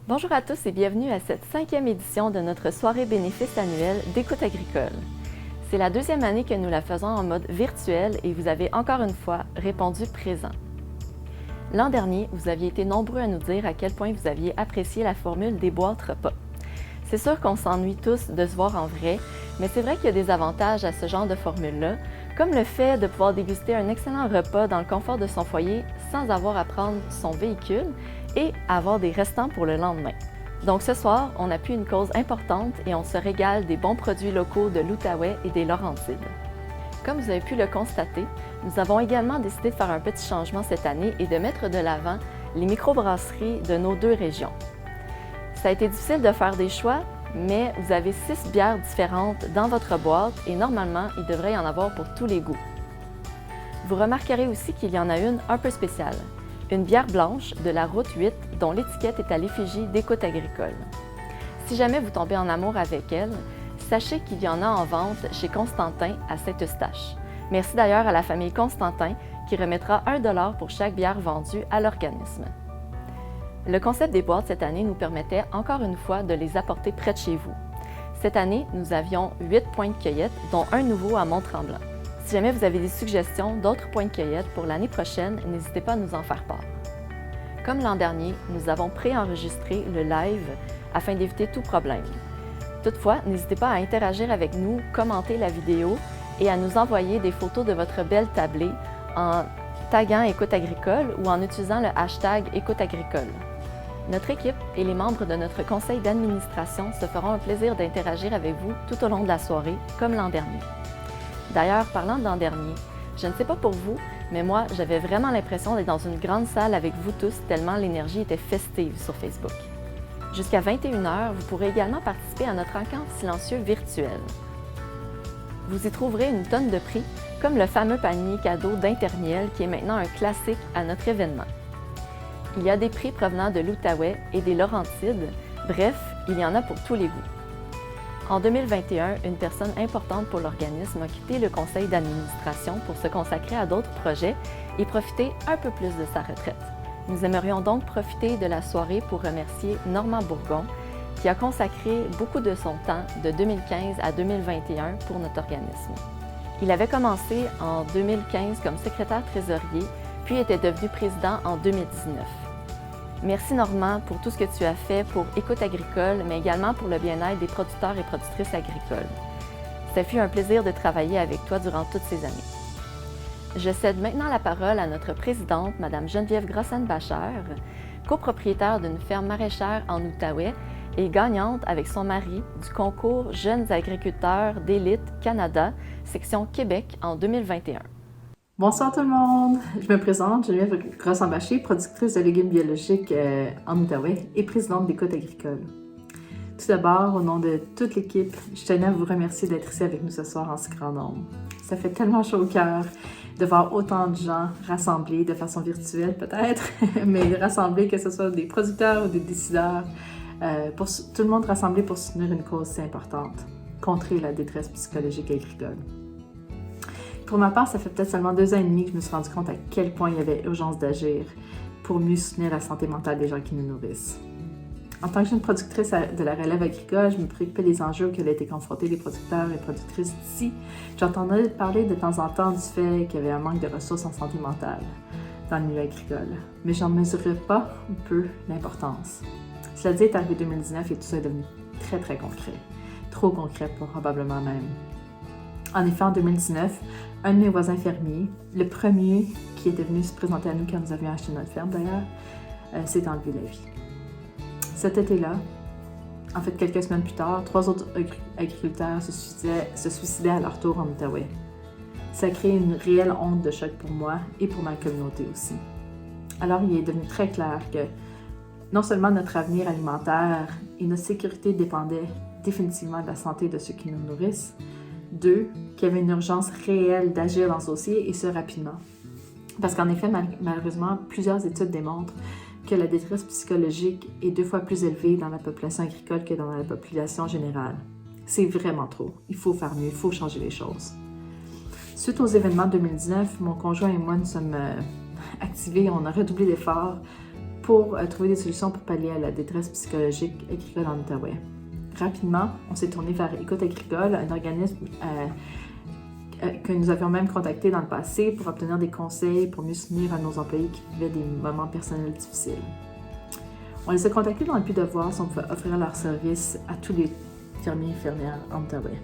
Bonjour à tous et bienvenue à cette 5e édition de notre soirée bénéfice annuelle d'Écoute agricole. C'est la 2e année que nous la faisons en mode virtuel et vous avez encore une fois répondu présent. L'an dernier, vous aviez été nombreux à nous dire à quel point vous aviez apprécié la formule des boîtes repas. C'est sûr qu'on s'ennuie tous de se voir en vrai, mais c'est vrai qu'il y a des avantages à ce genre de formule-là, comme le fait de pouvoir déguster un excellent repas dans le confort de son foyer sans avoir à prendre son véhicule et avoir des restants pour le lendemain. Donc ce soir, on appuie une cause importante et on se régale des bons produits locaux de l'Outaouais et des Laurentides. Comme vous avez pu le constater, nous avons également décidé de faire un petit changement cette année et de mettre de l'avant les microbrasseries de nos 2 régions. Ça a été difficile de faire des choix, mais vous avez 6 bières différentes dans votre boîte et normalement, il devrait y en avoir pour tous les goûts. Vous remarquerez aussi qu'il y en a une un peu spéciale. Une bière blanche de la Route 8 dont l'étiquette est à l'effigie d'Écoute agricole. Si jamais vous tombez en amour avec elle, sachez qu'il y en a en vente chez Constantin à Saint-Eustache. Merci d'ailleurs à la famille Constantin qui remettra 1 $ pour chaque bière vendue à l'organisme. Le concept des boîtes cette année nous permettait encore une fois de les apporter près de chez vous. Cette année, nous avions 8 points de cueillette, dont un nouveau à Mont-Tremblant. Si jamais vous avez des suggestions d'autres points de cueillette pour l'année prochaine, n'hésitez pas à nous en faire part. Comme l'an dernier, nous avons préenregistré le live afin d'éviter tout problème. Toutefois, n'hésitez pas à interagir avec nous, commenter la vidéo et à nous envoyer des photos de votre belle tablée en taguant Écoute agricole ou en utilisant le hashtag Écoute agricole. Notre équipe et les membres de notre conseil d'administration se feront un plaisir d'interagir avec vous tout au long de la soirée, comme l'an dernier. D'ailleurs, parlant de l'an dernier, je ne sais pas pour vous, mais moi, j'avais vraiment l'impression d'être dans une grande salle avec vous tous tellement l'énergie était festive sur Facebook. Jusqu'à 21h, vous pourrez également participer à notre rencontre silencieux virtuelle. Vous y trouverez une tonne de prix, comme le fameux panier cadeau d'Intermiel qui est maintenant un classique à notre événement. Il y a des prix provenant de l'Outaouais et des Laurentides, bref, il y en a pour tous les goûts. En 2021, une personne importante pour l'organisme a quitté le conseil d'administration pour se consacrer à d'autres projets et profiter un peu plus de sa retraite. Nous aimerions donc profiter de la soirée pour remercier Normand Bourgon, qui a consacré beaucoup de son temps de 2015 à 2021 pour notre organisme. Il avait commencé en 2015 comme secrétaire trésorier, puis était devenu président en 2019. Merci Normand pour tout ce que tu as fait pour Écoute agricole, mais également pour le bien-être des producteurs et productrices agricoles. Ça fut un plaisir de travailler avec toi durant toutes ces années. Je cède maintenant la parole à notre présidente, Mme Geneviève Grossen-Bacher, copropriétaire d'une ferme maraîchère en Outaouais et gagnante avec son mari du concours Jeunes agriculteurs d'élite Canada, section Québec en 2021. Bonsoir tout le monde! Je me présente, Geneviève Grossen-Bacher, productrice de légumes biologiques en Outaouais et présidente d'Écoute agricole. Tout d'abord, au nom de toute l'équipe, je tenais à vous remercier d'être ici avec nous ce soir en si grand nombre. Ça fait tellement chaud au cœur de voir autant de gens rassemblés de façon virtuelle peut-être, mais rassemblés, que ce soit des producteurs ou des décideurs, pour tout le monde rassemblé pour soutenir une cause si importante, contrer la détresse psychologique agricole. Pour ma part, ça fait peut-être seulement 2 ans et demi que je me suis rendu compte à quel point il y avait urgence d'agir pour mieux soutenir la santé mentale des gens qui nous nourrissent. En tant que jeune productrice de la relève agricole, je me préoccupais des enjeux auxquels étaient confrontés les producteurs et productrices d'ici. J'entendais parler de temps en temps du fait qu'il y avait un manque de ressources en santé mentale dans le milieu agricole, mais j'en mesurais pas un peu l'importance. Cela dit, est arrivé 2019 et tout ça est devenu très très concret. Trop concret probablement même. En effet, en 2019, un de mes voisins fermiers, le premier qui était venu se présenter à nous quand nous avions acheté notre ferme d'ailleurs, s'est enlevé la vie. Cet été-là, en fait quelques semaines plus tard, 3 autres agriculteurs se suicidaient à leur tour en Outaouais. Ça a créé une réelle onde de choc pour moi et pour ma communauté aussi. Alors il est devenu très clair que non seulement notre avenir alimentaire et notre sécurité dépendaient définitivement de la santé de ceux qui nous nourrissent, 2, qu'il y avait une urgence réelle d'agir dans ce dossier et ce rapidement. Parce qu'en effet, malheureusement, plusieurs études démontrent que la détresse psychologique est 2 fois plus élevée dans la population agricole que dans la population générale. C'est vraiment trop. Il faut faire mieux, il faut changer les choses. Suite aux événements de 2019, mon conjoint et moi nous sommes activés, on a redoublé d'efforts pour trouver des solutions pour pallier à la détresse psychologique agricole en Outaouais. Rapidement, on s'est tourné vers Écoute Agricole, un organisme que nous avions même contacté dans le passé pour obtenir des conseils pour mieux soutenir à nos employés qui vivaient des moments personnels difficiles. On les a contactés dans le but de voir si on pouvait offrir leur service à tous les fermiers et fermières en Outaouais.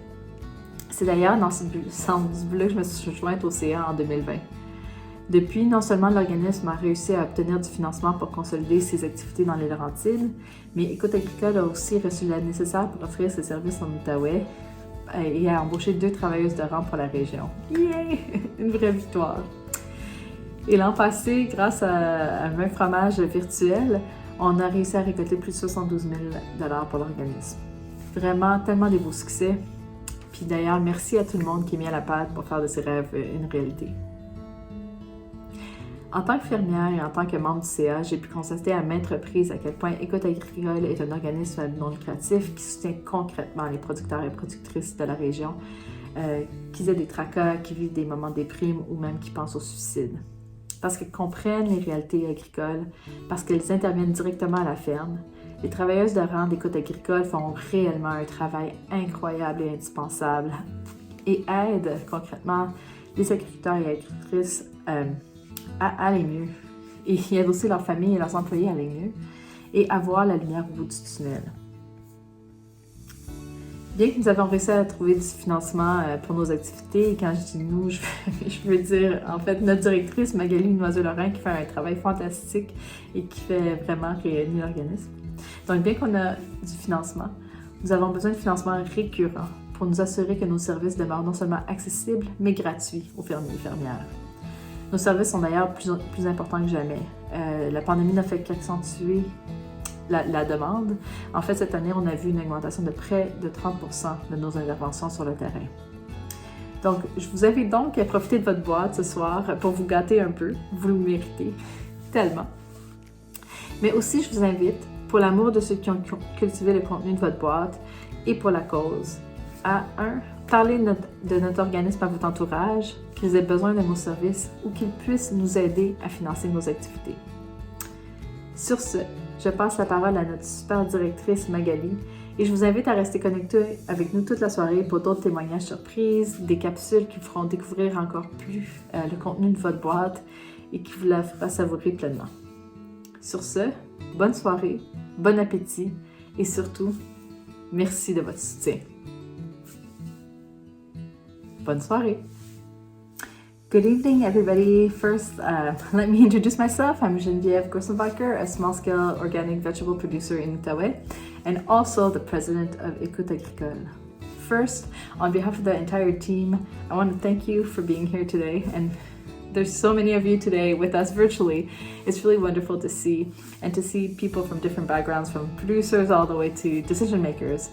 C'est d'ailleurs dans ce but-là que je me suis jointe au CA en 2020. Depuis, non seulement l'organisme a réussi à obtenir du financement pour consolider ses activités dans les Laurentides, mais Écoute Agricole a aussi reçu l'aide nécessaire pour offrir ses services en Outaouais et a embauché 2 travailleuses de rang pour la région. Yeah! Une vraie victoire! Et l'an passé, grâce à un même fromage virtuel, on a réussi à récolter plus de 72 000 $ pour l'organisme. Vraiment, tellement des beaux succès. Puis d'ailleurs, merci à tout le monde qui est mis à la pâte pour faire de ses rêves une réalité. En tant que fermière et en tant que membre du CA, j'ai pu constater à maintes reprises à quel point Écoute Agricole est un organisme non lucratif qui soutient concrètement les producteurs et productrices de la région, qui aient des tracas, qui vivent des moments de déprime ou même qui pensent au suicide. Parce qu'ils comprennent les réalités agricoles, parce qu'elles interviennent directement à la ferme, les travailleuses de rang d'Écoute Agricole font réellement un travail incroyable et indispensable et aident concrètement les agriculteurs et agricultrices à aller mieux. Et ils aident aussi leurs familles et leurs employés à aller mieux et à voir la lumière au bout du tunnel. Bien que nous avons réussi à trouver du financement pour nos activités, et quand je dis nous, je veux dire en fait notre directrice Magali Noiseux-Lorrain qui fait un travail fantastique et qui fait vraiment rayonner l'organisme. Donc bien qu'on a du financement, nous avons besoin de financement récurrent pour nous assurer que nos services demeurent non seulement accessibles, mais gratuits aux fermiers et fermières. Nos services sont d'ailleurs plus importants que jamais. La pandémie n'a fait qu'accentuer la demande. En fait, cette année, on a vu une augmentation de près de 30% de nos interventions sur le terrain. Donc, je vous invite donc à profiter de votre boîte ce soir pour vous gâter un peu. Vous le méritez tellement. Mais aussi, je vous invite, pour l'amour de ceux qui ont cultivé le contenu de votre boîte et pour la cause, à parler de notre organisme à votre entourage, qu'ils aient besoin de nos services ou qu'ils puissent nous aider à financer nos activités. Sur ce, je passe la parole à notre super directrice Magali et je vous invite à rester connecté avec nous toute la soirée pour d'autres témoignages surprises, des capsules qui vous feront découvrir encore plus le contenu de votre boîte et qui vous la fera savourer pleinement. Sur ce, bonne soirée, bon appétit et surtout, merci de votre soutien. Bonne soirée! Good evening, everybody. First, let me introduce myself. I'm Geneviève Grossenbacher, a small-scale organic vegetable producer in Outaouais, and also the president of Écoute Agricole. First, on behalf of the entire team, I want to thank you for being here today. And there's so many of you today with us virtually. It's really wonderful to see, and to see people from different backgrounds, from producers all the way to decision makers,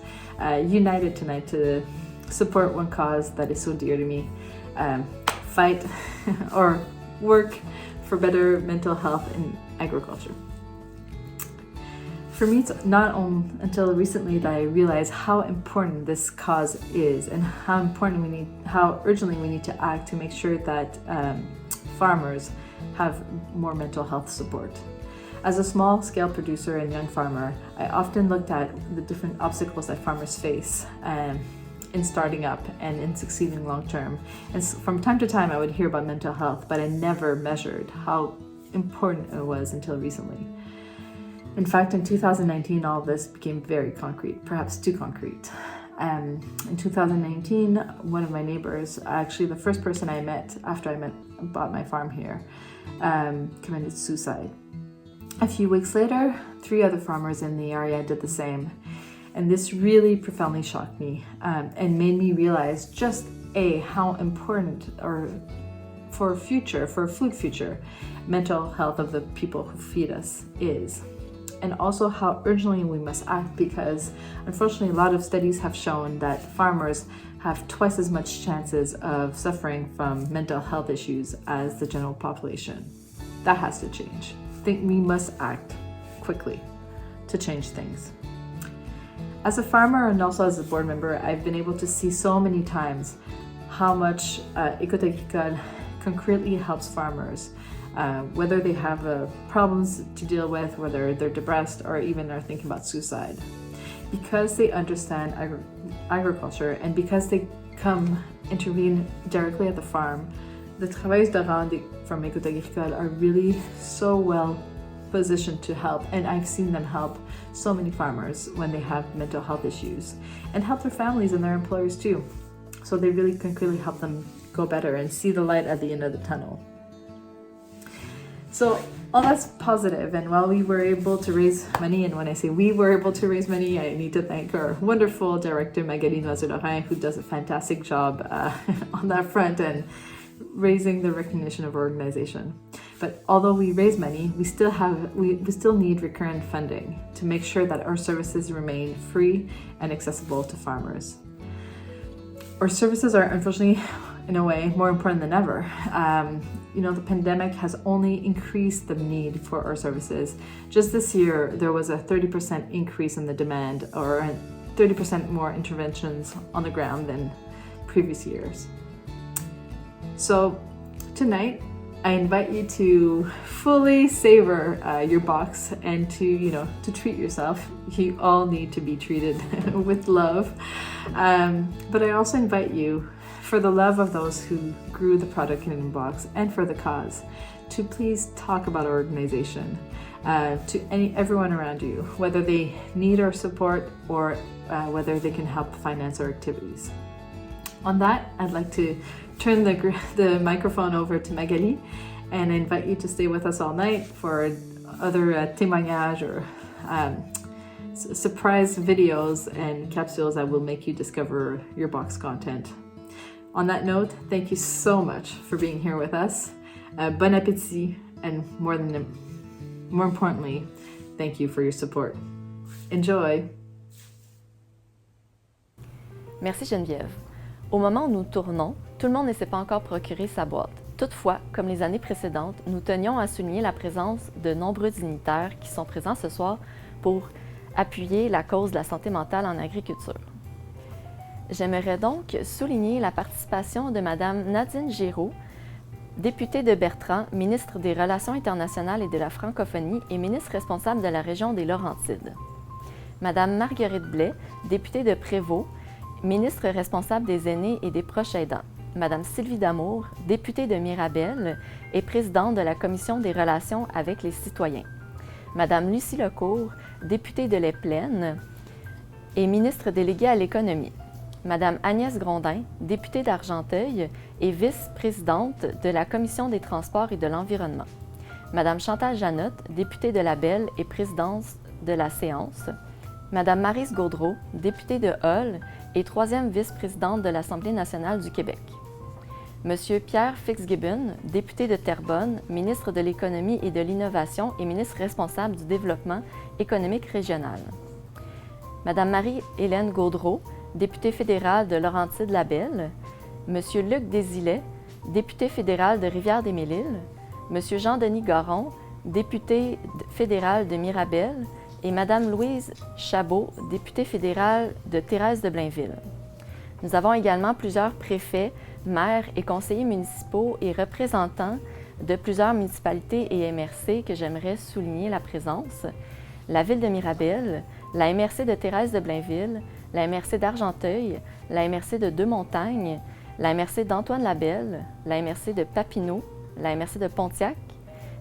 united tonight to support one cause that is so dear to me. Fight or work for better mental health in agriculture. For me, it's not until recently that I realized how important this cause is and how urgently we need to act to make sure that farmers have more mental health support. As a small-scale producer and young farmer, I often looked at the different obstacles that farmers face in starting up and in succeeding long term. And from time to time I would hear about mental health, but I never measured how important it was until recently. In fact, in 2019, all of this became very concrete, perhaps too concrete. In 2019, one of my neighbors, actually the first person I met after I bought my farm here, committed suicide. A few weeks later, 3 other farmers in the area did the same. And this really profoundly shocked me and made me realize just how important for a food future, mental health of the people who feed us is. And also how urgently we must act, because unfortunately a lot of studies have shown that farmers have twice as much chances of suffering from mental health issues as the general population. That has to change. I think we must act quickly to change things. As a farmer and also as a board member, I've been able to see so many times how much Écoute Agricole concretely helps farmers whether they have problems to deal with, whether they're depressed or even are thinking about suicide. Because they understand agriculture and because they come intervene directly at the farm, the travailleurs de rang from Écoute Agricole are really so well positioned to help, and I've seen them help so many farmers when they have mental health issues and help their families and their employers too. So they really can clearly help them go better and see the light at the end of the tunnel. So all that's positive, and while we were able to raise money, and when I say we were able to raise money, I need to thank our wonderful director Magali Noiseux-Lorrain, who does a fantastic job on that front and raising the recognition of our organization. But although we raise money, we still need recurrent funding to make sure that our services remain free and accessible to farmers. Our services are unfortunately, in a way, more important than ever. The pandemic has only increased the need for our services. Just this year, there was a 30% increase in the demand, or 30% more interventions on the ground than previous years. So tonight, I invite you to fully savor your box and to treat yourself. You all need to be treated with love. But I also invite you, for the love of those who grew the product in the box and for the cause, to please talk about our organization to everyone around you, whether they need our support or whether they can help finance our activities. On that, I'd like to turn the microphone over to Magali, and I invite you to stay with us all night for other témoignages or surprise videos and capsules that will make you discover your box content. On that note, thank you so much for being here with us. Bon appétit, and more importantly, thank you for your support. Enjoy! Merci Geneviève. Au moment où nous tournons, tout le monde ne s'est pas encore procuré sa boîte. Toutefois, comme les années précédentes, nous tenions à souligner la présence de nombreux dignitaires qui sont présents ce soir pour appuyer la cause de la santé mentale en agriculture. J'aimerais donc souligner la participation de Mme Nadine Géraud, députée de Bertrand, ministre des Relations internationales et de la francophonie et ministre responsable de la région des Laurentides. Mme Marguerite Blais, députée de Prévost, ministre responsable des aînés et des proches aidants. Mme Sylvie Damour, députée de Mirabel et présidente de la Commission des relations avec les citoyens. Mme Lucie Lecourt, députée de Les Plaines et ministre déléguée à l'économie. Mme Agnès Grondin, députée d'Argenteuil et vice-présidente de la Commission des transports et de l'environnement. Mme Chantal Janotte, députée de La Belle et présidente de la séance. Mme Maryse Gaudreault, députée de Hull et troisième vice-présidente de l'Assemblée nationale du Québec. Monsieur Pierre Fitzgibbon, député de Terrebonne, ministre de l'Économie et de l'Innovation et ministre responsable du Développement économique régional. Madame Marie-Hélène Gaudreault, députée fédérale de Laurentides-la-Belle. Monsieur Luc Desilets, député fédéral de Rivière-des-Mille-Îles. Monsieur Jean-Denis Garon, député fédéral de Mirabel. Et Madame Louise Chabot, députée fédérale de Thérèse de Blainville. Nous avons également plusieurs préfets, maires et conseillers municipaux et représentants de plusieurs municipalités et MRC que j'aimerais souligner la présence. La ville de Mirabel, la MRC de Thérèse de Blainville, la MRC d'Argenteuil, la MRC de Deux-Montagnes, la MRC d'Antoine-Labelle, la MRC de Papineau, la MRC de Pontiac,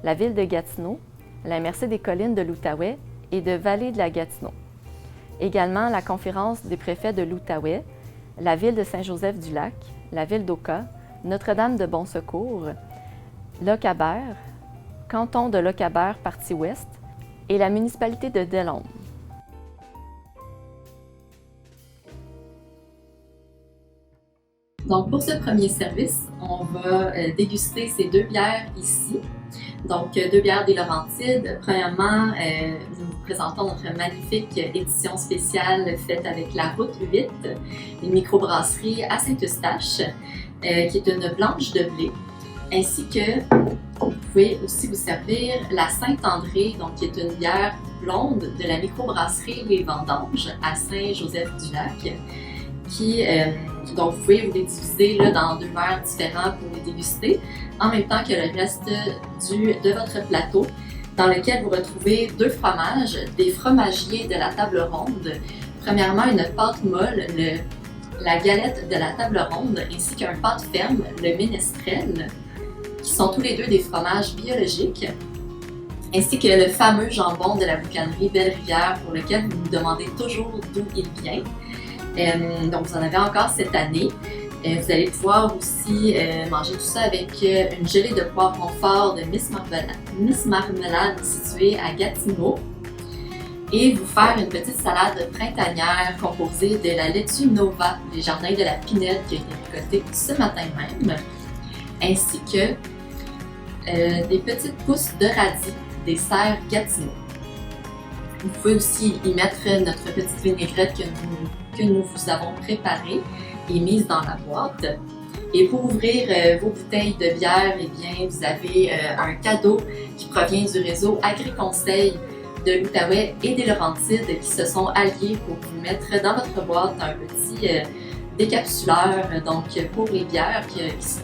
la ville de Gatineau, la MRC des collines de l'Outaouais et de Vallée de la Gatineau. Également la conférence des préfets de l'Outaouais, la ville de Saint-Joseph-du-Lac, la ville d'Oka, Notre-Dame de Bon-Secours, Lochabert, canton de Lochabert partie ouest et la municipalité de Delhomme. Donc pour ce premier service, on va déguster ces deux bières ici. Donc, deux bières des Laurentides. Premièrement, nous vous présentons notre magnifique édition spéciale faite avec la Route 8, une microbrasserie à Saint-Eustache, qui est une blanche de blé, ainsi que vous pouvez aussi vous servir la Saint-André, donc qui est une bière blonde de la microbrasserie Les Vendanges à Saint-Joseph-du-Lac. donc vous pouvez vous les diviser là, dans 2 verres différents pour les déguster, en même temps que le reste de votre plateau, dans lequel vous retrouvez 2 fromages, des fromagiers de la table ronde. Premièrement, une pâte molle, la galette de la table ronde, ainsi qu'un pâte ferme, le ménestrel, qui sont tous les 2 des fromages biologiques, ainsi que le fameux jambon de la boucanerie Belle-Rivière, pour lequel vous vous demandez toujours d'où il vient. Donc, vous en avez encore cette année. Vous allez pouvoir aussi manger tout ça avec une gelée de poivron fort de Miss Marmelade située à Gatineau, et vous faire une petite salade printanière composée de la laitue Nova des jardins de la Pinette qui a été récoltée ce matin même, ainsi que des petites pousses de radis des serres Gatineau. Vous pouvez aussi y mettre notre petite vinaigrette que nous vous avons préparée et mise dans la boîte. Et pour ouvrir vos bouteilles de bière, eh bien, vous avez un cadeau qui provient du réseau Agri-Conseil de l'Outaouais et des Laurentides qui se sont alliés pour vous mettre dans votre boîte un petit décapsuleur donc pour les bières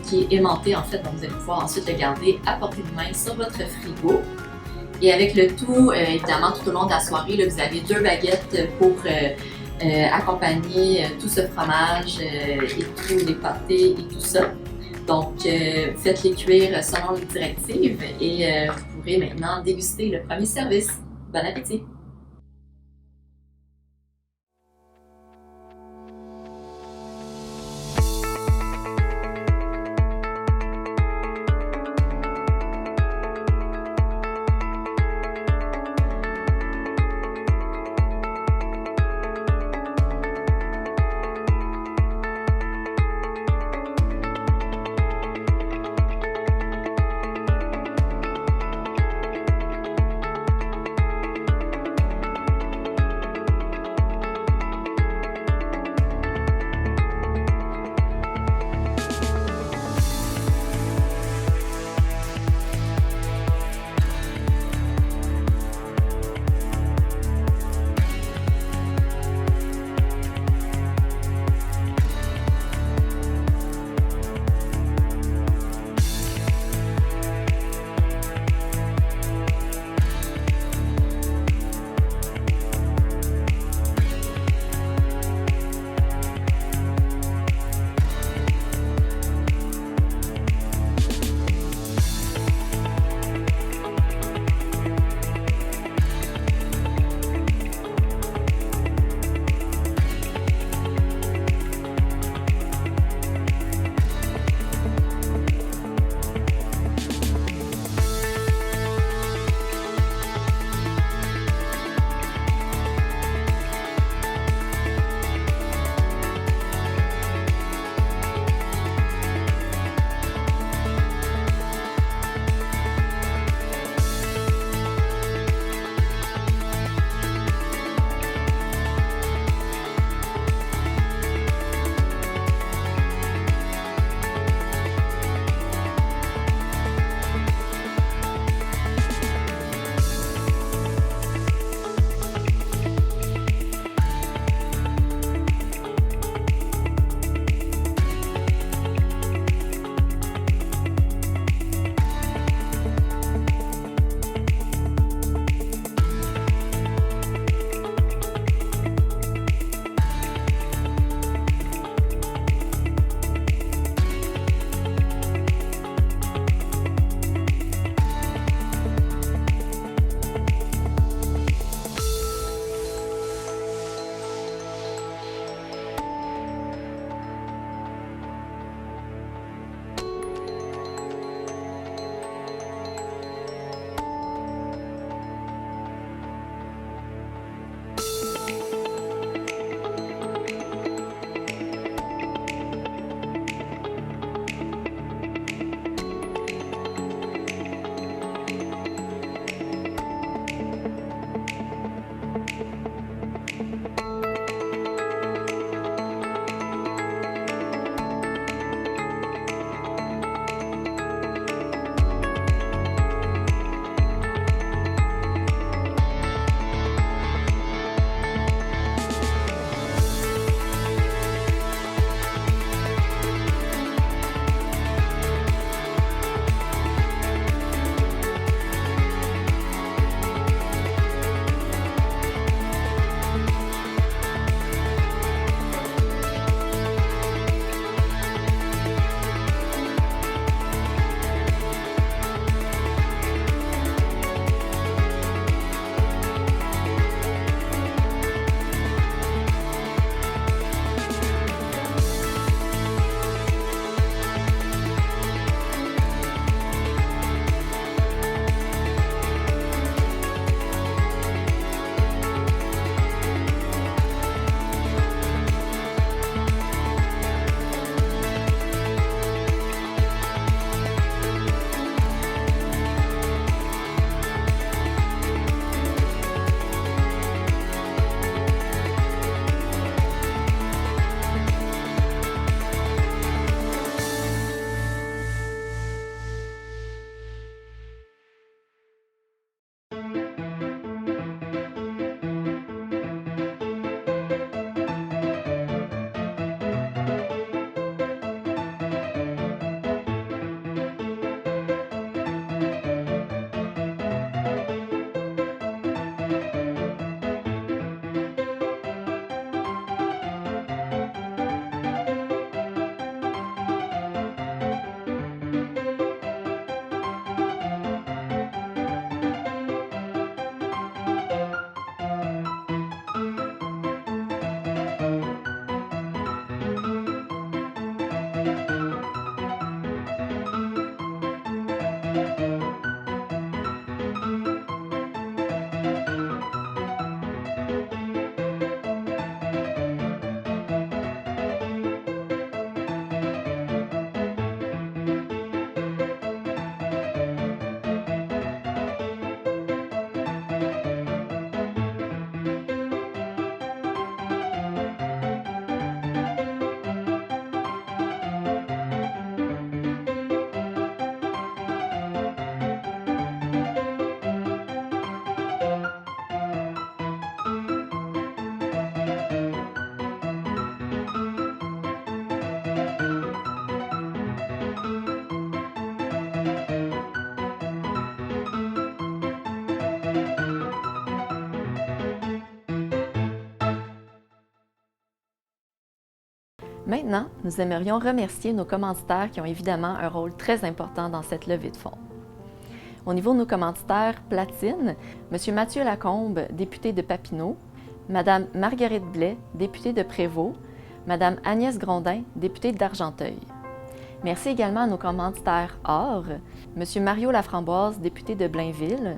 qui est aimanté en fait, donc vous allez pouvoir ensuite le garder à portée de main sur votre frigo. Et avec le tout, évidemment, tout au long de la soirée, là, vous avez 2 baguettes pour accompagner tout ce fromage et tous les pâtés et tout ça. Donc, faites-les cuire selon les directives et vous pourrez maintenant déguster le premier service. Bon appétit! Maintenant, nous aimerions remercier nos commanditaires qui ont évidemment un rôle très important dans cette levée de fonds. Au niveau de nos commanditaires platine, M. Mathieu Lacombe, député de Papineau, Mme Marguerite Blais, députée de Prévost, Mme Agnès Grondin, députée d'Argenteuil. Merci également à nos commanditaires or, M. Mario Laframboise, député de Blainville,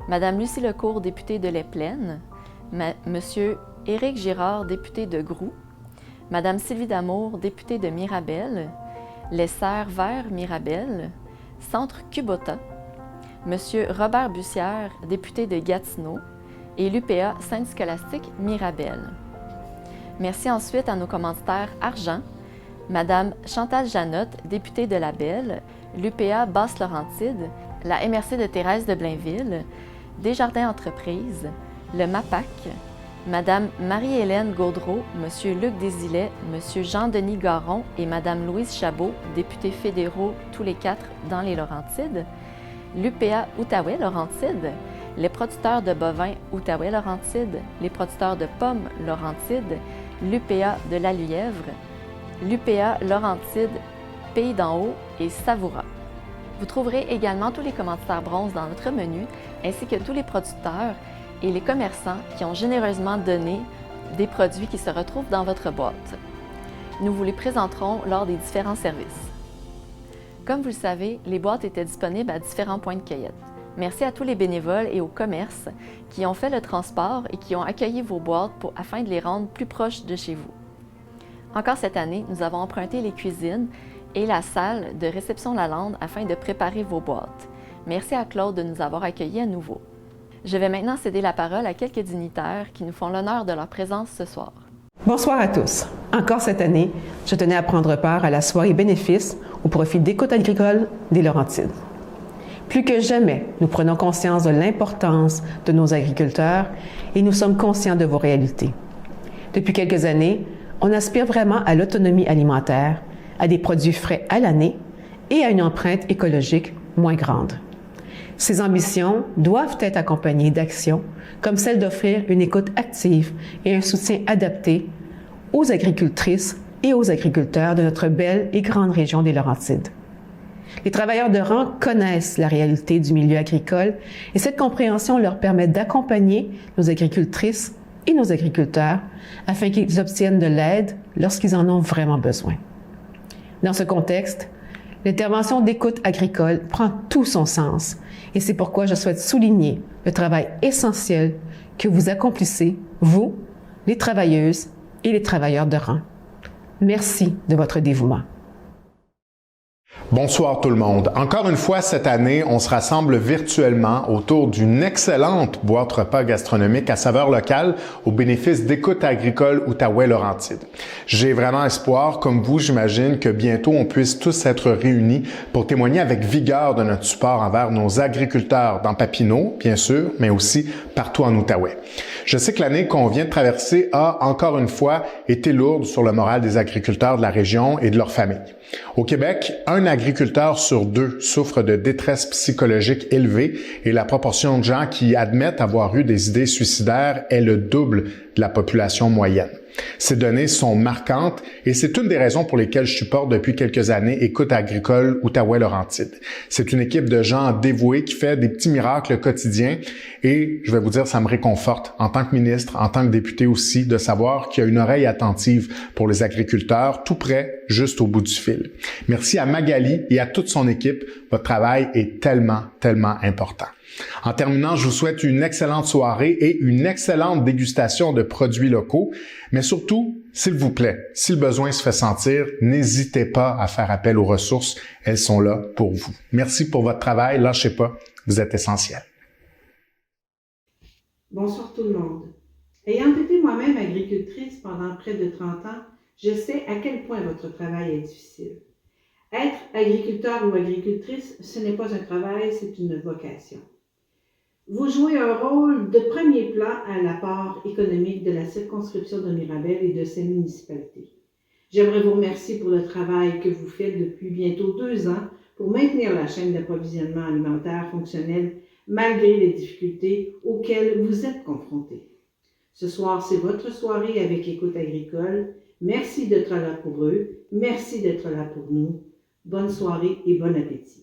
Mme Lucie Lecourt, députée de Les Plaines, M. Éric Girard, député de Groux, Mme Sylvie Damour, députée de Mirabel, les Serres Verts Mirabel, Centre Kubota, M. Robert Bussière, député de Gatineau, et l'UPA Sainte-Scolastique Mirabel. Merci ensuite à nos commanditaires argent, Mme Chantal Janotte, députée de La Belle, l'UPA Basse-Laurentide, la MRC de Thérèse de Blainville, Desjardins Entreprises, le MAPAC, Mme Marie-Hélène Gaudreau, M. Luc Desilets, M. Jean-Denis Garon et Mme Louise Chabot, députés fédéraux tous les quatre dans les Laurentides, l'UPA Outaouais-Laurentides, les producteurs de bovins Outaouais-Laurentides, les producteurs de pommes Laurentides, l'UPA de la Lièvre, l'UPA Laurentides, Pays d'en Haut et Savoura. Vous trouverez également tous les commanditaires bronze dans notre menu, ainsi que tous les producteurs et les commerçants qui ont généreusement donné des produits qui se retrouvent dans votre boîte. Nous vous les présenterons lors des différents services. Comme vous le savez, les boîtes étaient disponibles à différents points de cueillette. Merci à tous les bénévoles et aux commerces qui ont fait le transport et qui ont accueilli vos boîtes afin de les rendre plus proches de chez vous. Encore cette année, nous avons emprunté les cuisines et la salle de réception Lalande afin de préparer vos boîtes. Merci à Claude de nous avoir accueillis à nouveau. Je vais maintenant céder la parole à quelques dignitaires qui nous font l'honneur de leur présence ce soir. Bonsoir à tous. Encore cette année, je tenais à prendre part à la soirée bénéfice au profit des côtes agricoles des Laurentides. Plus que jamais, nous prenons conscience de l'importance de nos agriculteurs et nous sommes conscients de vos réalités. Depuis quelques années, on aspire vraiment à l'autonomie alimentaire, à des produits frais à l'année et à une empreinte écologique moins grande. Ces ambitions doivent être accompagnées d'actions comme celle d'offrir une écoute active et un soutien adapté aux agricultrices et aux agriculteurs de notre belle et grande région des Laurentides. Les travailleurs de rang connaissent la réalité du milieu agricole et cette compréhension leur permet d'accompagner nos agricultrices et nos agriculteurs afin qu'ils obtiennent de l'aide lorsqu'ils en ont vraiment besoin. Dans ce contexte, l'intervention d'écoute agricole prend tout son sens et c'est pourquoi je souhaite souligner le travail essentiel que vous accomplissez, vous, les travailleuses et les travailleurs de rang. Merci de votre dévouement. Bonsoir tout le monde. Encore une fois cette année, on se rassemble virtuellement autour d'une excellente boîte repas gastronomique à saveur locale au bénéfice d'Écoute agricole Outaouais-Laurentides. J'ai vraiment espoir, comme vous, j'imagine, que bientôt on puisse tous être réunis pour témoigner avec vigueur de notre support envers nos agriculteurs dans Papineau, bien sûr, mais aussi partout en Outaouais. Je sais que l'année qu'on vient de traverser a, encore une fois, été lourde sur le moral des agriculteurs de la région et de leurs familles. Au Québec, un agriculteur sur deux souffre de détresse psychologique élevée et la proportion de gens qui admettent avoir eu des idées suicidaires est le double de la population moyenne. Ces données sont marquantes et c'est une des raisons pour lesquelles je supporte depuis quelques années Écoute agricole Outaouais-Laurentides. C'est une équipe de gens dévoués qui fait des petits miracles quotidiens et je vais vous dire, ça me réconforte en tant que ministre, en tant que député aussi, de savoir qu'il y a une oreille attentive pour les agriculteurs tout près, juste au bout du fil. Merci à Magali et à toute son équipe. Votre travail est tellement important. En terminant, je vous souhaite une excellente soirée et une excellente dégustation de produits locaux. Mais surtout, s'il vous plaît, si le besoin se fait sentir, n'hésitez pas à faire appel aux ressources. Elles sont là pour vous. Merci pour votre travail. Lâchez pas. Vous êtes essentiel. Bonsoir tout le monde. Ayant été moi-même agricultrice pendant près de 30 ans, je sais à quel point votre travail est difficile. Être agriculteur ou agricultrice, ce n'est pas un travail, c'est une vocation. Vous jouez un rôle de premier plan à l'apport économique de la circonscription de Mirabel et de ses municipalités. J'aimerais vous remercier pour le travail que vous faites depuis bientôt 2 ans pour maintenir la chaîne d'approvisionnement alimentaire fonctionnelle malgré les difficultés auxquelles vous êtes confrontés. Ce soir, c'est votre soirée avec Écoute agricole, Merci d'être là pour eux. Merci d'être là pour nous. Bonne soirée et bon appétit.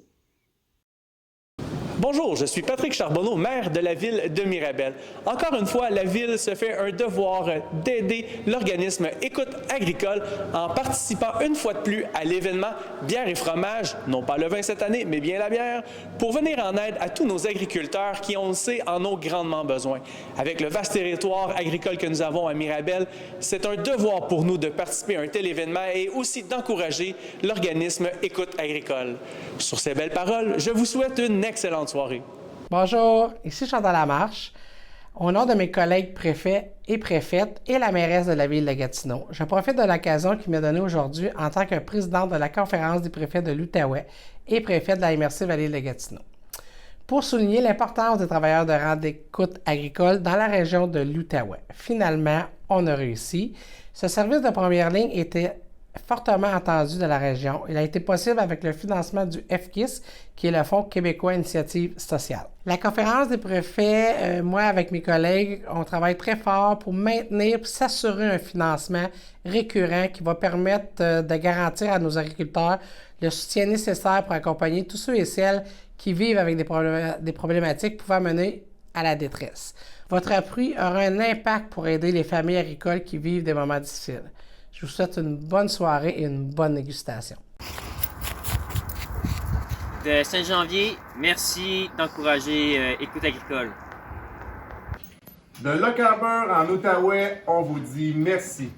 Bonjour, je suis Patrick Charbonneau, maire de la ville de Mirabel. Encore une fois, la ville se fait un devoir d'aider l'organisme Écoute Agricole en participant une fois de plus à l'événement Bière et fromage, non pas le vin cette année, mais bien la bière, pour venir en aide à tous nos agriculteurs qui, on le sait, en ont grandement besoin. Avec le vaste territoire agricole que nous avons à Mirabel, c'est un devoir pour nous de participer à un tel événement et aussi d'encourager l'organisme Écoute Agricole. Sur ces belles paroles, je vous souhaite une excellente soirée. Bonjour, ici Chantal Lamarche. Au nom de mes collègues préfets et préfètes et la mairesse de la ville de Gatineau, je profite de l'occasion qui m'est donnée aujourd'hui en tant que présidente de la conférence des préfets de l'Outaouais et préfet de la MRC Vallée de Gatineau, pour souligner l'importance des travailleurs de rang d'écoute agricole dans la région de l'Outaouais. Finalement, on a réussi. Ce service de première ligne était fortement attendu de la région. Il a été possible avec le financement du FKIS, qui est le Fonds québécois Initiative sociale. La conférence des préfets, moi avec mes collègues, on travaille très fort pour maintenir et s'assurer un financement récurrent qui va permettre de garantir à nos agriculteurs le soutien nécessaire pour accompagner tous ceux et celles qui vivent avec des problématiques pouvant mener à la détresse. Votre appui aura un impact pour aider les familles agricoles qui vivent des moments difficiles. Je vous souhaite une bonne soirée et une bonne dégustation. De Saint-Janvier, merci d'encourager Écoute Agricole. De Lockharbor en Outaouais, on vous dit merci.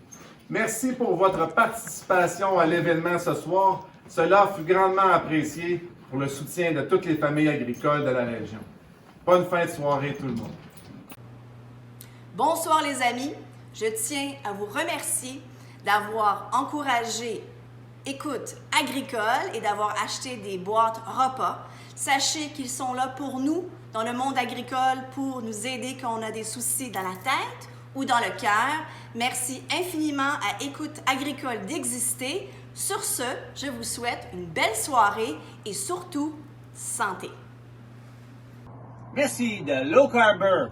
Merci pour votre participation à l'événement ce soir. Cela fut grandement apprécié pour le soutien de toutes les familles agricoles de la région. Bonne fin de soirée tout le monde. Bonsoir les amis, je tiens à vous remercier d'avoir encouragé Écoute Agricole et d'avoir acheté des boîtes repas. Sachez qu'ils sont là pour nous, dans le monde agricole, pour nous aider quand on a des soucis dans la tête ou dans le cœur. Merci infiniment à Écoute Agricole d'exister. Sur ce, je vous souhaite une belle soirée et surtout, santé. Merci de Lockharbor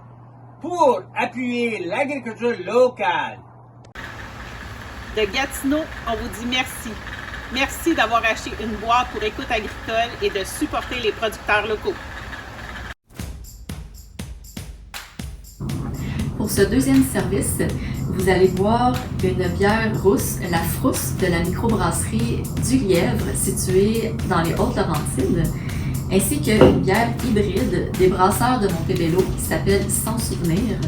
pour appuyer l'agriculture locale. De Gatineau, on vous dit merci. Merci d'avoir acheté une boîte pour Écoute Agricole et de supporter les producteurs locaux. Pour ce deuxième service, vous allez boire une bière rousse, la Frousse de la microbrasserie du Lièvre, située dans les Hautes-Laurentides, ainsi qu'une bière hybride des brasseurs de Montebello qui s'appelle Sans Souvenir.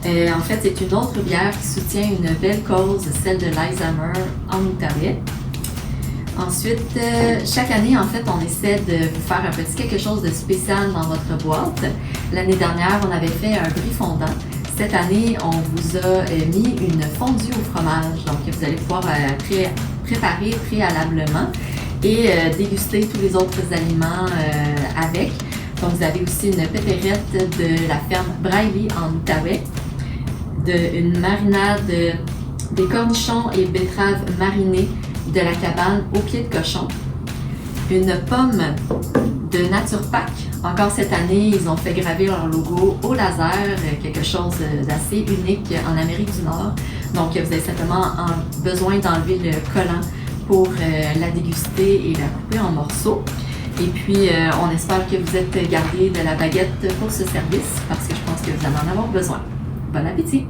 En fait, c'est une autre bière qui soutient une belle cause, celle de l'Alzheimer en Outaouais. Ensuite, chaque année, en fait, on essaie de vous faire un petit quelque chose de spécial dans votre boîte. L'année dernière, on avait fait un brie fondant. Cette année, on vous a mis une fondue au fromage. Donc, vous allez pouvoir préparer préalablement et déguster tous les autres aliments avec. Donc, vous avez aussi une pépérette de la ferme Braille en Outaouais, une marinade des cornichons et betteraves marinées de la cabane au pied de cochon, une pomme de Nature Pack. Encore cette année, ils ont fait graver leur logo au laser, quelque chose d'assez unique en Amérique du Nord. Donc, vous avez simplement besoin d'enlever le collant pour la déguster et la couper en morceaux. Et puis, on espère que vous êtes gardés de la baguette pour ce service parce que je pense que vous allez en avoir besoin. Bon appétit!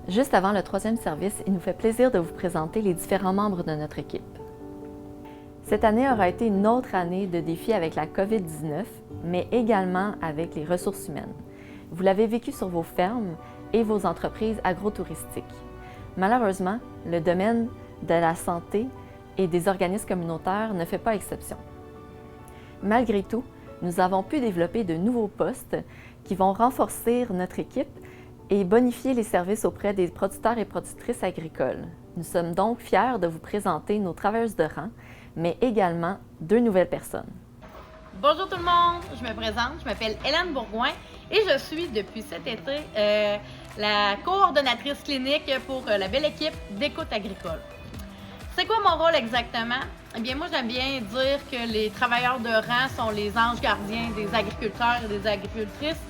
Juste avant le troisième service, il nous fait plaisir de vous présenter les différents membres de notre équipe. Cette année aura été une autre année de défis avec la COVID-19, mais également avec les ressources humaines. Vous l'avez vécu sur vos fermes et vos entreprises agrotouristiques. Malheureusement, le domaine de la santé et des organismes communautaires ne fait pas exception. Malgré tout, nous avons pu développer de nouveaux postes qui vont renforcer notre équipe et bonifier les services auprès des producteurs et productrices agricoles. Nous sommes donc fiers de vous présenter nos travailleuses de rang, mais également 2 nouvelles personnes. Bonjour tout le monde, je me présente, je m'appelle Hélène Bourgoin et je suis depuis cet été la coordonnatrice clinique pour la belle équipe d'Écoute Agricole. C'est quoi mon rôle exactement? Eh bien, moi, j'aime bien dire que les travailleurs de rang sont les anges gardiens des agriculteurs et des agricultrices.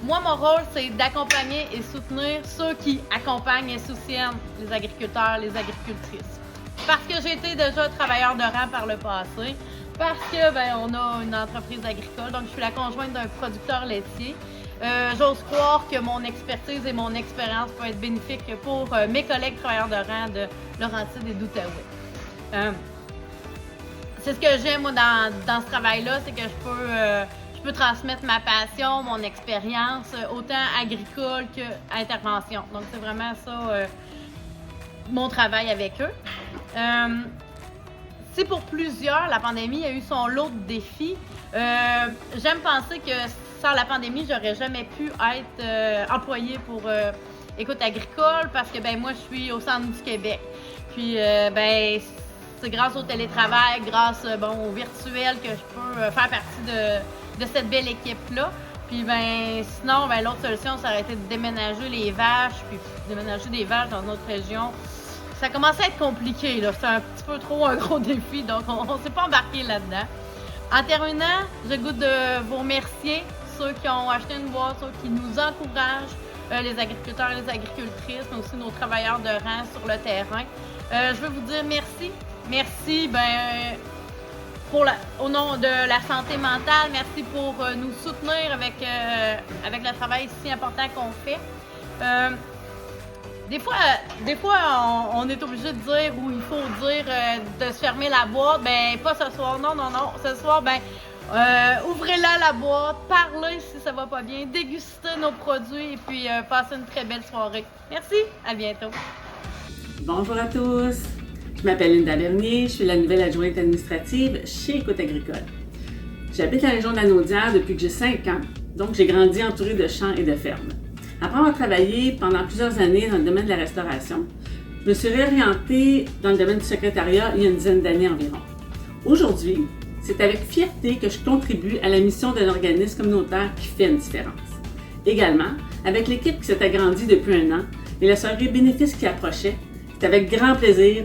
Moi, mon rôle, c'est d'accompagner et soutenir ceux qui accompagnent et soutiennent les agriculteurs, les agricultrices. Parce que j'ai été déjà travailleur de rang par le passé, parce que on a une entreprise agricole, donc je suis la conjointe d'un producteur laitier. J'ose croire que mon expertise et mon expérience peuvent être bénéfiques pour mes collègues travailleurs de rang de Laurentides et d'Outaouais. C'est ce que j'aime moi dans ce travail-là, c'est que je peux transmettre ma passion, mon expérience, autant agricole qu'intervention. Donc c'est vraiment ça mon travail avec eux. C'est pour plusieurs, la pandémie a eu son lot de défis. J'aime penser que sans la pandémie, j'aurais jamais pu être employée pour Écoute Agricole parce que moi je suis au centre du Québec. Puis c'est grâce au télétravail, grâce au virtuel que je peux faire partie de cette belle équipe-là. Puis sinon, l'autre solution, ça aurait été de déménager les vaches, puis déménager des vaches dans notre région. Ça commençait à être compliqué, là. C'est un petit peu trop un gros défi, donc on ne s'est pas embarqué là-dedans. En terminant, j'ai le goût de vous remercier, ceux qui ont acheté une boîte, ceux qui nous encouragent, les agriculteurs et les agricultrices, mais aussi nos travailleurs de rang sur le terrain. Je veux vous dire merci. Merci au nom de la santé mentale, merci pour nous soutenir avec le travail si important qu'on fait. Des fois, on est obligé de dire ou il faut dire de se fermer la boîte. Pas ce soir, non. Ce soir, ouvrez-la la boîte, parlez si ça va pas bien, dégustez nos produits et puis passez une très belle soirée. Merci, à bientôt. Bonjour à tous. Je m'appelle Linda Bernier, je suis la nouvelle adjointe administrative chez Écoute Agricole. J'habite la région de la Naudière depuis que j'ai 5 ans, donc j'ai grandi entourée de champs et de fermes. Après avoir travaillé pendant plusieurs années dans le domaine de la restauration, je me suis réorientée dans le domaine du secrétariat il y a une dizaine d'années environ. Aujourd'hui, c'est avec fierté que je contribue à la mission d'un organisme communautaire qui fait une différence. Également, avec l'équipe qui s'est agrandie depuis 1 an et la soirée bénéfice qui approchait, c'est avec grand plaisir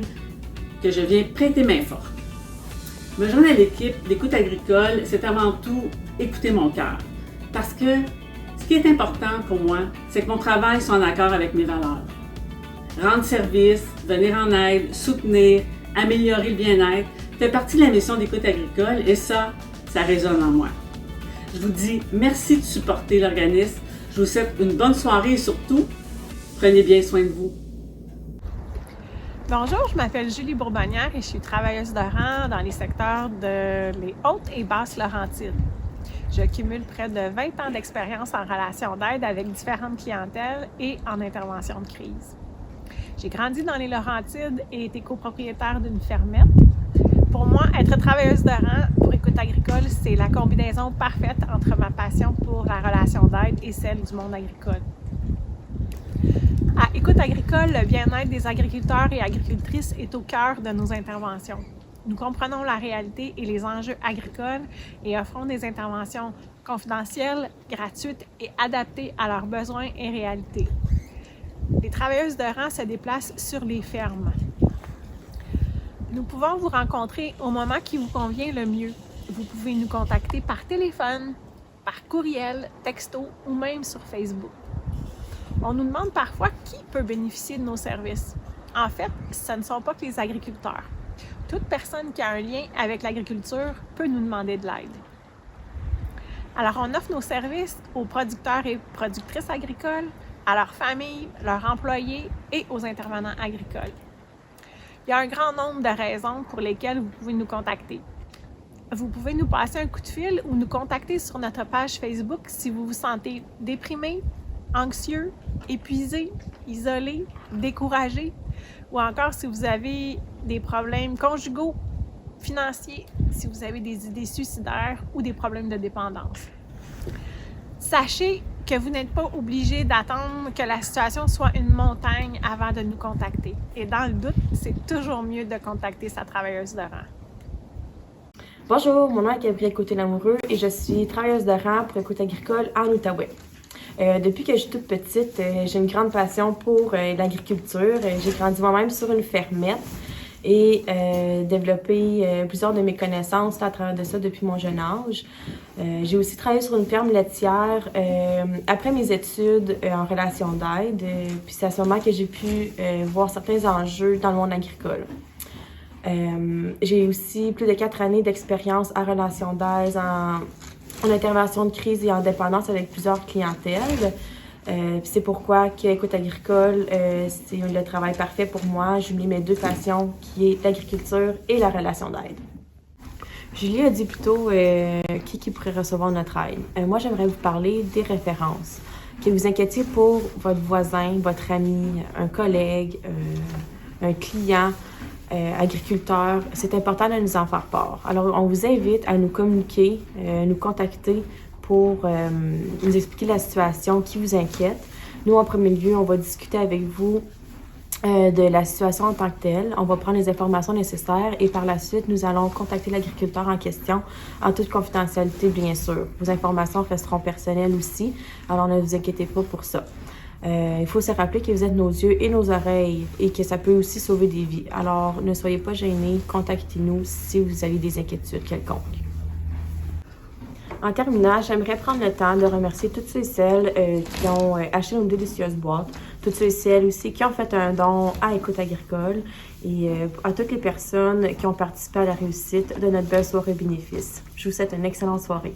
que je viens prêter main forte. Me joindre à l'équipe d'Écoute Agricole, c'est avant tout écouter mon cœur. Parce que ce qui est important pour moi, c'est que mon travail soit en accord avec mes valeurs. Rendre service, venir en aide, soutenir, améliorer le bien-être fait partie de la mission d'Écoute Agricole et ça résonne en moi. Je vous dis merci de supporter l'organisme. Je vous souhaite une bonne soirée et surtout, prenez bien soin de vous. Bonjour, je m'appelle Julie Bourbonnière et je suis travailleuse de rang dans les secteurs de les Hautes et Basses Laurentides. Je cumule près de 20 ans d'expérience en relation d'aide avec différentes clientèles et en intervention de crise. J'ai grandi dans les Laurentides et été copropriétaire d'une fermette. Pour moi, être travailleuse de rang pour Écoute Agricole, c'est la combinaison parfaite entre ma passion pour la relation d'aide et celle du monde agricole. À Écoute Agricole, le bien-être des agriculteurs et agricultrices est au cœur de nos interventions. Nous comprenons la réalité et les enjeux agricoles et offrons des interventions confidentielles, gratuites et adaptées à leurs besoins et réalités. Les travailleuses de rang se déplacent sur les fermes. Nous pouvons vous rencontrer au moment qui vous convient le mieux. Vous pouvez nous contacter par téléphone, par courriel, texto ou même sur Facebook. On nous demande parfois qui peut bénéficier de nos services. En fait, ce ne sont pas que les agriculteurs. Toute personne qui a un lien avec l'agriculture peut nous demander de l'aide. Alors, on offre nos services aux producteurs et productrices agricoles, à leurs familles, leurs employés et aux intervenants agricoles. Il y a un grand nombre de raisons pour lesquelles vous pouvez nous contacter. Vous pouvez nous passer un coup de fil ou nous contacter sur notre page Facebook si vous vous sentez déprimé, anxieux, épuisé, isolé, découragé, ou encore si vous avez des problèmes conjugaux, financiers, si vous avez des idées suicidaires ou des problèmes de dépendance. Sachez que vous n'êtes pas obligé d'attendre que la situation soit une montagne avant de nous contacter. Et dans le doute, c'est toujours mieux de contacter sa travailleuse de rang. Bonjour, mon nom est Gabrielle Côté-Lamoureux et je suis travailleuse de rang pour Écoute Agricole en Outaouais. Depuis que je suis toute petite, j'ai une grande passion pour l'agriculture. J'ai grandi moi-même sur une fermette et développé plusieurs de mes connaissances à travers de ça depuis mon jeune âge. J'ai aussi travaillé sur une ferme laitière après mes études en relation d'aide. Puis c'est à ce moment que j'ai pu voir certains enjeux dans le monde agricole. J'ai aussi plus de 4 années d'expérience en relation d'aide, en intervention de crise et en dépendance avec plusieurs clientèles. C'est pourquoi Écoute Agricole, c'est le travail parfait pour moi. J'unis mes deux passions qui est l'agriculture et la relation d'aide. Julie a dit plutôt qui pourrait recevoir notre aide. Moi, j'aimerais vous parler des références. Que vous inquiétiez pour votre voisin, votre ami, un collègue, un client, agriculteur, c'est important de nous en faire part. Alors, on vous invite à nous communiquer, nous contacter pour nous expliquer la situation qui vous inquiète. Nous, en premier lieu, on va discuter avec vous de la situation en tant que telle. On va prendre les informations nécessaires et par la suite, nous allons contacter l'agriculteur en question en toute confidentialité, bien sûr. Vos informations resteront personnelles aussi, alors ne vous inquiétez pas pour ça. Il faut se rappeler que vous êtes nos yeux et nos oreilles et que ça peut aussi sauver des vies. Alors, ne soyez pas gênés, contactez-nous si vous avez des inquiétudes quelconques. En terminant, j'aimerais prendre le temps de remercier toutes ceux et celles qui ont acheté nos délicieuses boîtes, toutes ceux et celles aussi qui ont fait un don à Écoute Agricole et à toutes les personnes qui ont participé à la réussite de notre belle soirée bénéfice. Je vous souhaite une excellente soirée.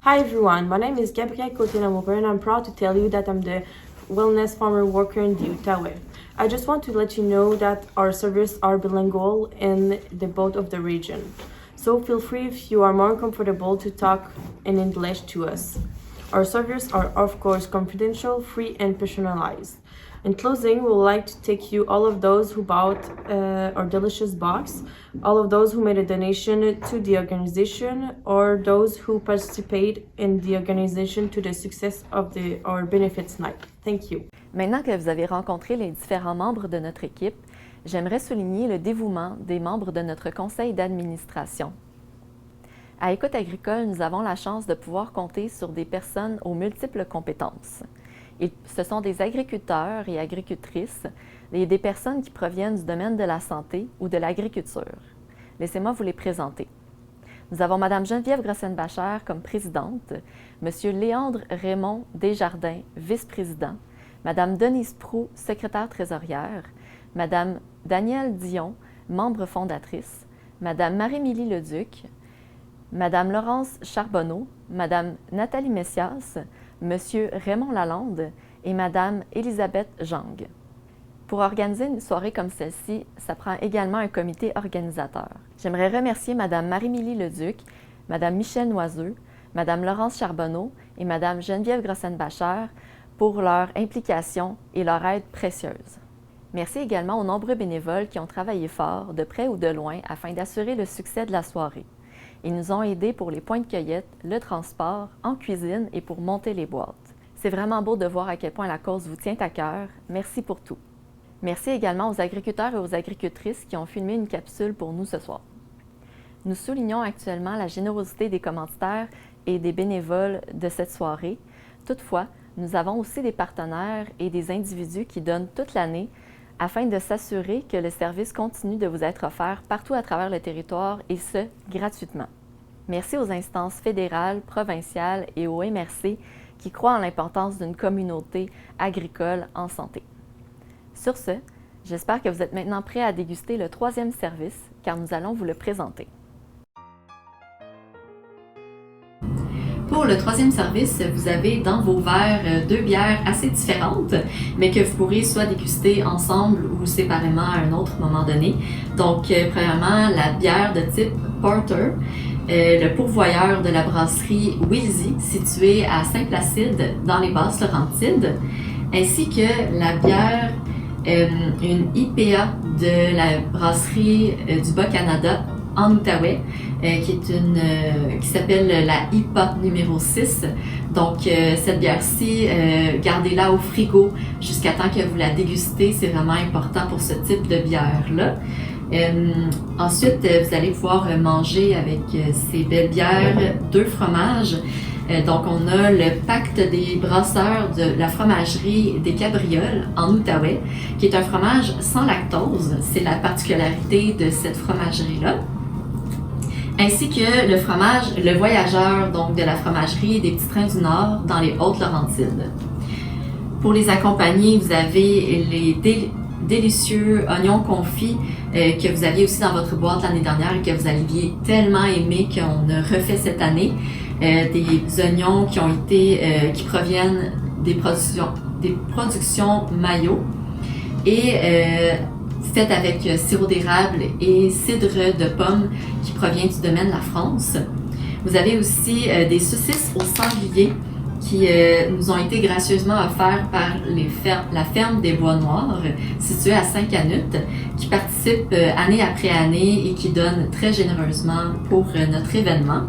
Hi everyone, my name is Gabrielle Côté-Lamoureux and I'm proud to tell you that I'm the wellness farmer worker in the Outaouais. I just want to let you know that our services are bilingual in the both of the region. So feel free if you are more comfortable to talk in English to us. Our services are of course confidential, free and personalized. In closing, we would like to thank you all of those who bought our delicious box, all of those who made a donation to the organization, or those who participate in the organization to the success of our benefits night. Thank you. Maintenant que vous avez rencontré les différents membres de notre équipe, j'aimerais souligner le dévouement des membres de notre conseil d'administration. À Écoute Agricole, nous avons la chance de pouvoir compter sur des personnes aux multiples compétences. Ce sont des agriculteurs et agricultrices et des personnes qui proviennent du domaine de la santé ou de l'agriculture. Laissez-moi vous les présenter. Nous avons Mme Geneviève Grossenbacher comme présidente, M. Léandre Raymond Desjardins, vice-président, Mme Denise Proulx, secrétaire trésorière, Mme Danielle Dion, membre fondatrice, Mme Marie-Émilie Leduc, Mme Laurence Charbonneau, Mme Nathalie Messias, M. Raymond Lalande et Mme Elisabeth Jang. Pour organiser une soirée comme celle-ci, ça prend également un comité organisateur. J'aimerais remercier Mme Marie-Émilie Leduc, Mme Michèle Noiseux, Mme Laurence Charbonneau et Mme Geneviève Grossenbacher pour leur implication et leur aide précieuse. Merci également aux nombreux bénévoles qui ont travaillé fort, de près ou de loin, afin d'assurer le succès de la soirée. Ils nous ont aidés pour les points de cueillette, le transport, en cuisine et pour monter les boîtes. C'est vraiment beau de voir à quel point la cause vous tient à cœur. Merci pour tout. Merci également aux agriculteurs et aux agricultrices qui ont filmé une capsule pour nous ce soir. Nous soulignons actuellement la générosité des commanditaires et des bénévoles de cette soirée. Toutefois, nous avons aussi des partenaires et des individus qui donnent toute l'année afin de s'assurer que le service continue de vous être offert partout à travers le territoire et ce, gratuitement. Merci aux instances fédérales, provinciales et au MRC qui croient en l'importance d'une communauté agricole en santé. Sur ce, j'espère que vous êtes maintenant prêts à déguster le 3e service car nous allons vous le présenter. Pour le troisième service, vous avez dans vos verres deux bières assez différentes, mais que vous pourrez soit déguster ensemble ou séparément à un autre moment donné. Donc, premièrement, la bière de type Porter, le pourvoyeur de la brasserie Wilsey, située à Saint-Placide, dans les Basses-Laurentides, ainsi que la bière, une IPA de la brasserie du Bas-Canada, en Outaouais, qui s'appelle la IPA numéro 6. Donc, cette bière-ci, gardez-la au frigo jusqu'à temps que vous la dégustez. C'est vraiment important pour ce type de bière-là. Ensuite, vous allez pouvoir manger avec ces belles bières 2 fromages. Donc, on a le pacte des brasseurs de la fromagerie des Cabrioles en Outaouais, qui est un fromage sans lactose. C'est la particularité de cette fromagerie-là. Ainsi que le fromage Le Voyageur, donc de la fromagerie des Petits Trains du Nord dans les Hautes-Laurentides. Pour les accompagner, vous avez les délicieux oignons confits que vous aviez aussi dans votre boîte l'année dernière et que vous aviez tellement aimé qu'on a refait cette année. Des oignons qui proviennent des productions Maillot et faites avec sirop d'érable et cidre de pomme qui provient du domaine La France. Vous avez aussi des saucisses au sanglier qui nous ont été gracieusement offerts par la ferme des Bois Noirs, située à Saint-Canut, qui participe année après année et qui donne très généreusement pour notre événement.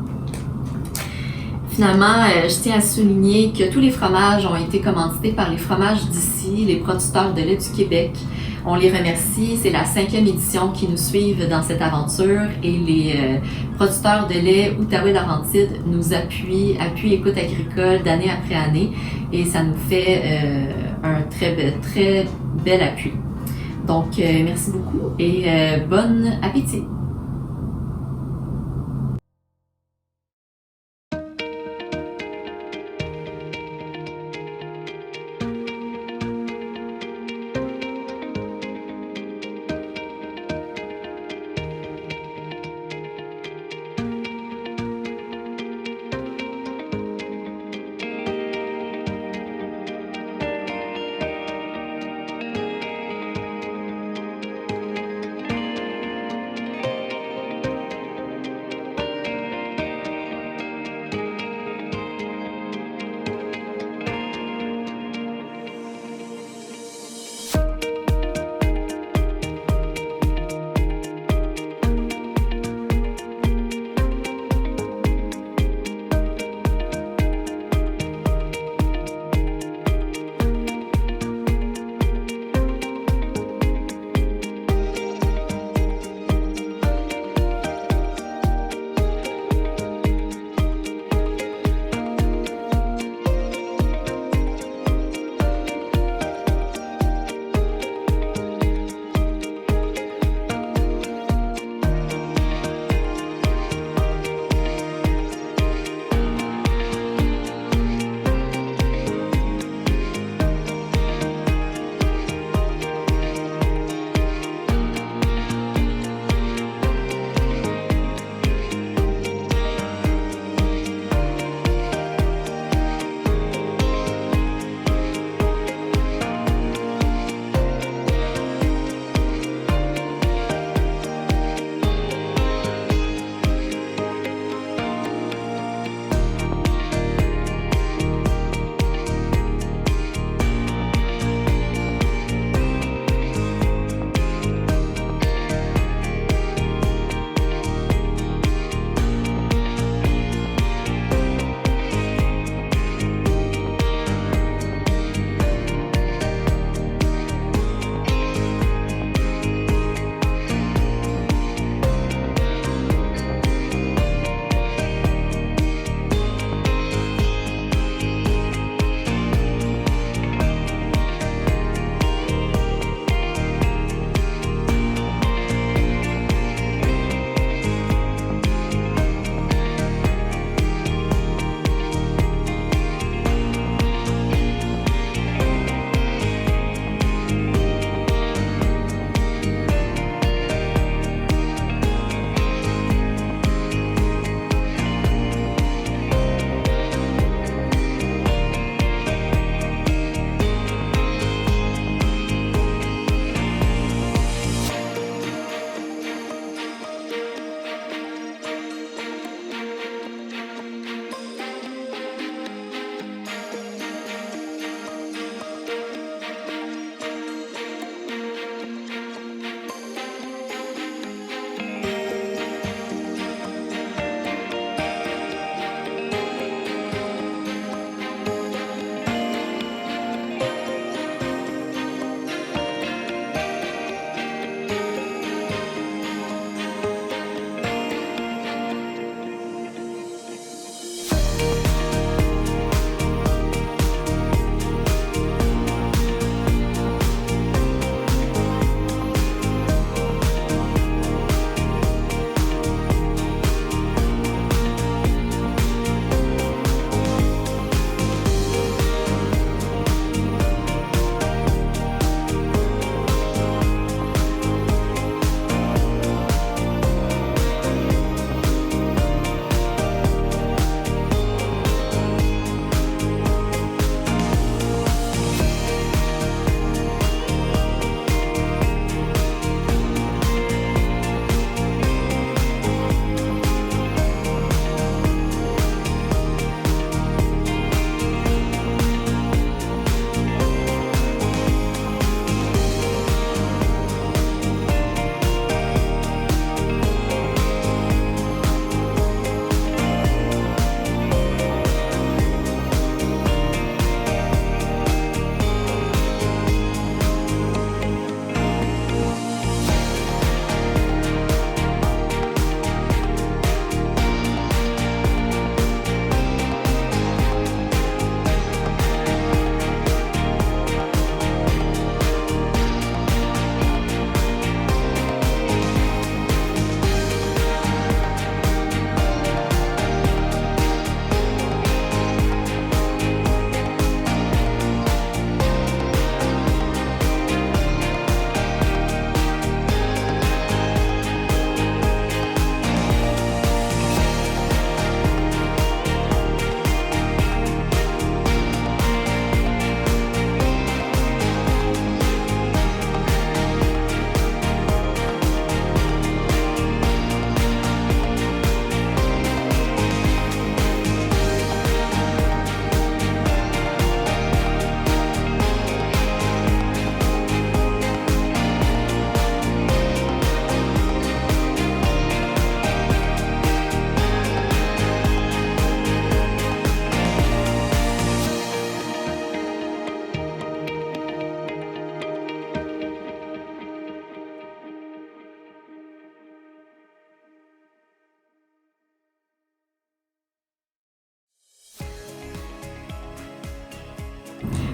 Finalement, je tiens à souligner que tous les fromages ont été commandités par les fromages d'ici, les producteurs de lait du Québec. On les remercie, c'est la 5e édition qui nous suivent dans cette aventure et les producteurs de lait Outaouais-Laurentides nous appuient Écoute Agricole d'année après année et ça nous fait un très bel appui. Donc, merci beaucoup et bon appétit!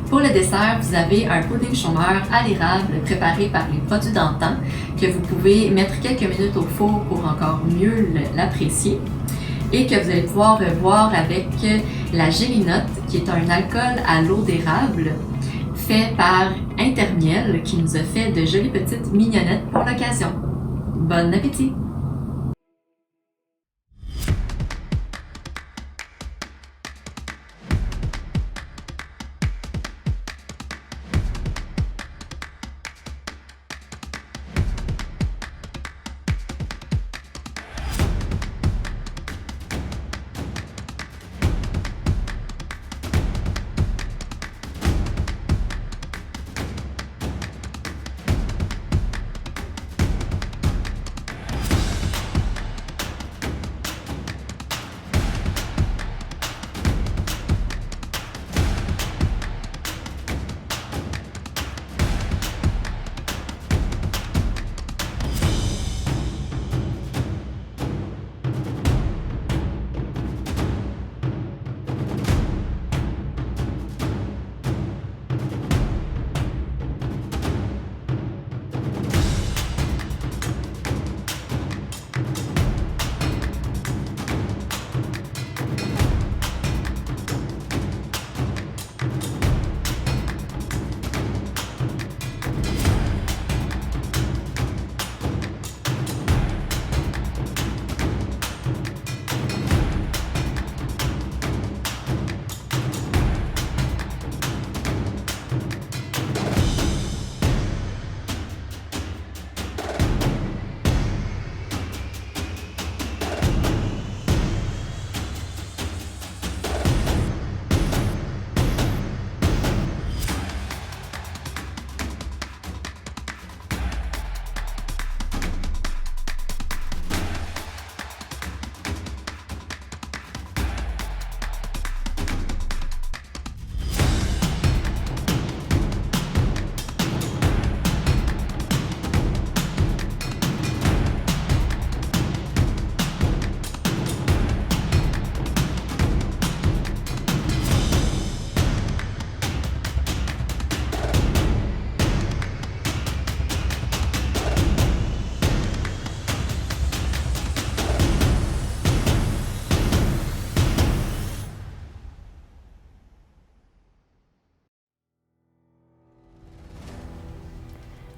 Pour le dessert, vous avez un pudding chômeur à l'érable préparé par les produits d'antan que vous pouvez mettre quelques minutes au four pour encore mieux l'apprécier et que vous allez pouvoir boire avec la gélinote qui est un alcool à l'eau d'érable fait par Intermiel qui nous a fait de jolies petites mignonnettes pour l'occasion. Bon appétit!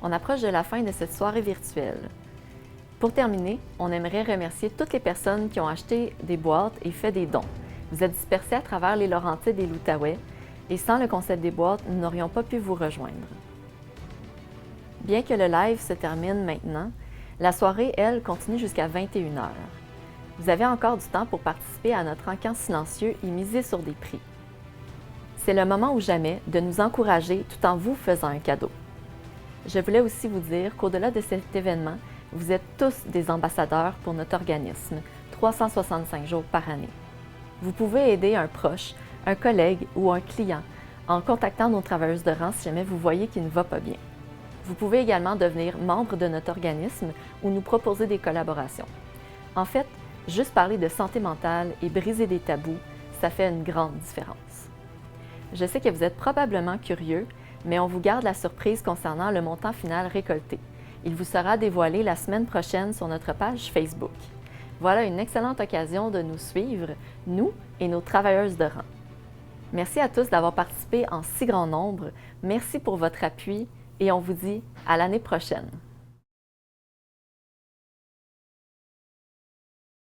On approche de la fin de cette soirée virtuelle. Pour terminer, on aimerait remercier toutes les personnes qui ont acheté des boîtes et fait des dons. Vous êtes dispersés à travers les Laurentides et l'Outaouais, et sans le concept des boîtes, nous n'aurions pas pu vous rejoindre. Bien que le live se termine maintenant, la soirée, elle, continue jusqu'à 21h. Vous avez encore du temps pour participer à notre encan silencieux et miser sur des prix. C'est le moment ou jamais de nous encourager tout en vous faisant un cadeau. Je voulais aussi vous dire qu'au-delà de cet événement, vous êtes tous des ambassadeurs pour notre organisme, 365 jours par année. Vous pouvez aider un proche, un collègue ou un client en contactant nos travailleuses de rang si jamais vous voyez qu'il ne va pas bien. Vous pouvez également devenir membre de notre organisme ou nous proposer des collaborations. En fait, juste parler de santé mentale et briser des tabous, ça fait une grande différence. Je sais que vous êtes probablement curieux, mais on vous garde la surprise concernant le montant final récolté. Il vous sera dévoilé la semaine prochaine sur notre page Facebook. Voilà une excellente occasion de nous suivre, nous et nos travailleuses de rang. Merci à tous d'avoir participé en si grand nombre. Merci pour votre appui et on vous dit à l'année prochaine.